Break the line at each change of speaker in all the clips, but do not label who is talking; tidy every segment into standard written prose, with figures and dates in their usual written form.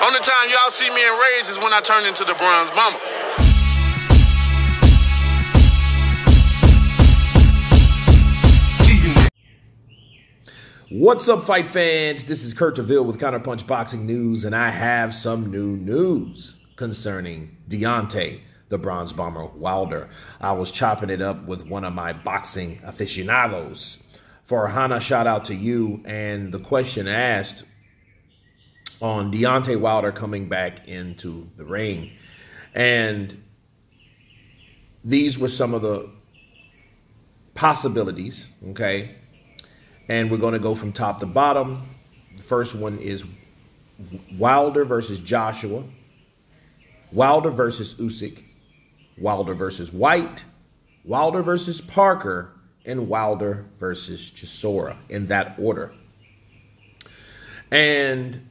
Only time y'all see me in Rays is when I turn into the Bronze Bomber.
What's up, fight fans? This is Kurt DeVille with Counterpunched Boxing News, and I have some new news concerning Deontay, the Bronze Bomber Wilder. I was chopping it up with one of my boxing aficionados. Farhana, shout out to you. And the question asked on Deontay Wilder coming back into the ring. And these were some of the possibilities, okay? And we're going to go from top to bottom. The first one is Wilder versus Joshua, Wilder versus Usyk, Wilder versus White, Wilder versus Parker, and Wilder versus Chisora, in that order. And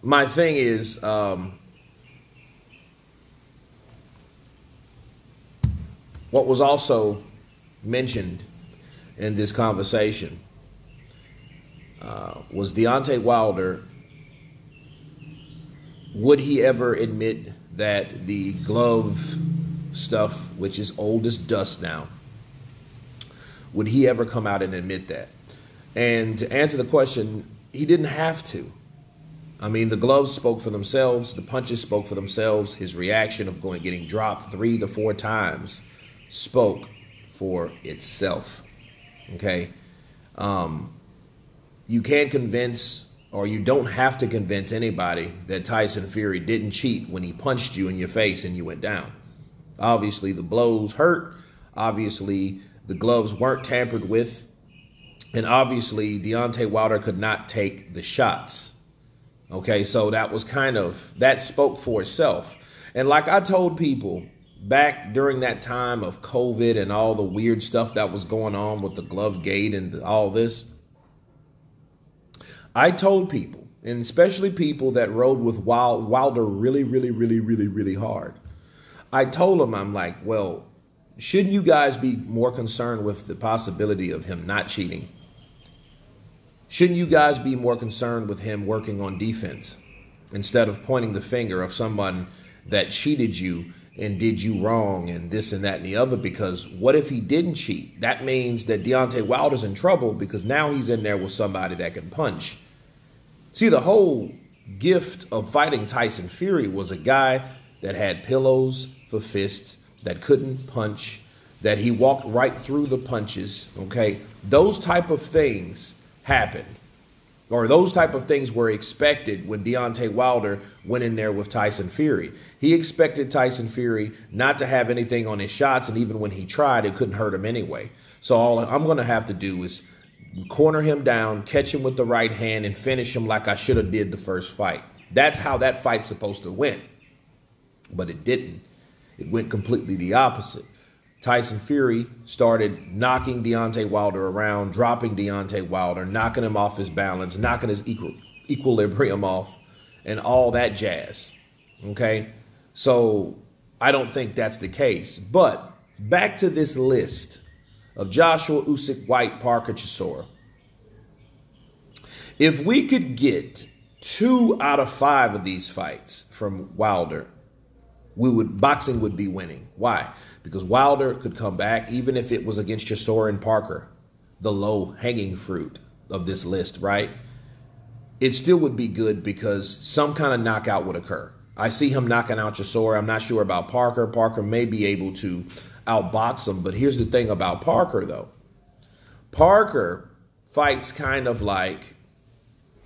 my thing is, what was also mentioned in this conversation was Deontay Wilder. Would he ever admit that the glove stuff, which is old as dust now, would he ever come out and admit that? And to answer the question, he didn't have to. I mean, the gloves spoke for themselves. The punches spoke for themselves. His reaction of getting dropped 3 to 4 times spoke for itself. Okay? You can't convince, or you don't have to convince anybody that Tyson Fury didn't cheat when he punched you in your face and you went down. Obviously, the blows hurt. Obviously, the gloves weren't tampered with. And obviously, Deontay Wilder could not take the shots. Okay, so that was that spoke for itself. And like I told people back during that time of COVID and all the weird stuff that was going on with the glove gate and all this, I told people, and especially people that rode with Wilder really hard, I told them, I'm like, well, shouldn't you guys be more concerned with the possibility of him not cheating? Shouldn't you guys be more concerned with him working on defense instead of pointing the finger of someone that cheated you and did you wrong and this and that and the other? Because what if he didn't cheat? That means that Deontay Wilder's in trouble because now he's in there with somebody that can punch. See, the whole gift of fighting Tyson Fury was a guy that had pillows for fists, that couldn't punch, that he walked right through the punches, okay? Those type of things happened, or those type of things were expected when Deontay Wilder went in there with Tyson Fury. He expected Tyson Fury not to have anything on his shots, and even when he tried, it couldn't hurt him anyway. So all I'm going to have to do is corner him down, catch him with the right hand, and finish him like I should have did the first fight. That's how that fight's supposed to win. But it didn't. It went completely the opposite. Tyson Fury started knocking Deontay Wilder around, dropping Deontay Wilder, knocking him off his balance, knocking his equilibrium off, and all that jazz. Okay? So I don't think that's the case. But back to this list of Joshua, Usyk, White, Parker, Chisora. If we could get 2 out of 5 of these fights from Wilder, boxing would be winning. Why? Because Wilder could come back, even if it was against Chisora and Parker, the low-hanging fruit of this list, right? It still would be good because some kind of knockout would occur. I see him knocking out Chisora. I'm not sure about Parker. Parker may be able to outbox him, but here's the thing about Parker, though. Parker fights kind of like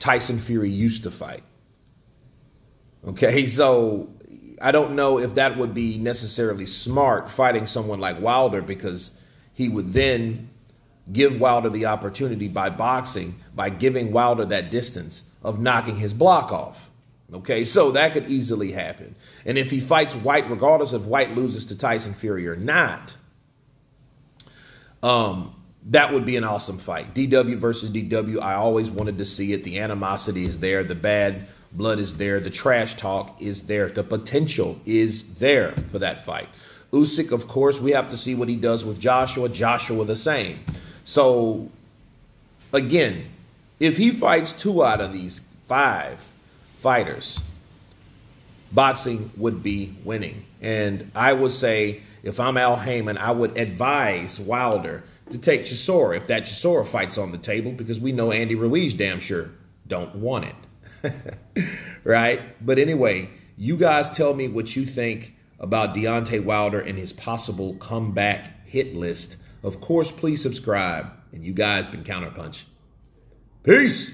Tyson Fury used to fight. Okay, so I don't know if that would be necessarily smart fighting someone like Wilder, because he would then give Wilder the opportunity by boxing, by giving Wilder that distance of knocking his block off. Okay, so that could easily happen. And if he fights White, regardless if White loses to Tyson Fury or not, that would be an awesome fight. DW versus DW, I always wanted to see it. The animosity is there. The bad blood is there. The trash talk is there. The potential is there for that fight. Usyk, of course, we have to see what he does with Joshua. Joshua the same. So, again, if he fights 2 out of these 5, fighters, boxing would be winning. And I would say, if I'm Al Heyman, I would advise Wilder to take Chisora if that Chisora fight's on the table, because we know Andy Ruiz damn sure don't want it. Right? But anyway, you guys tell me what you think about Deontay Wilder and his possible comeback hit list. Of course, please subscribe. And you guys been Counterpunch. Peace.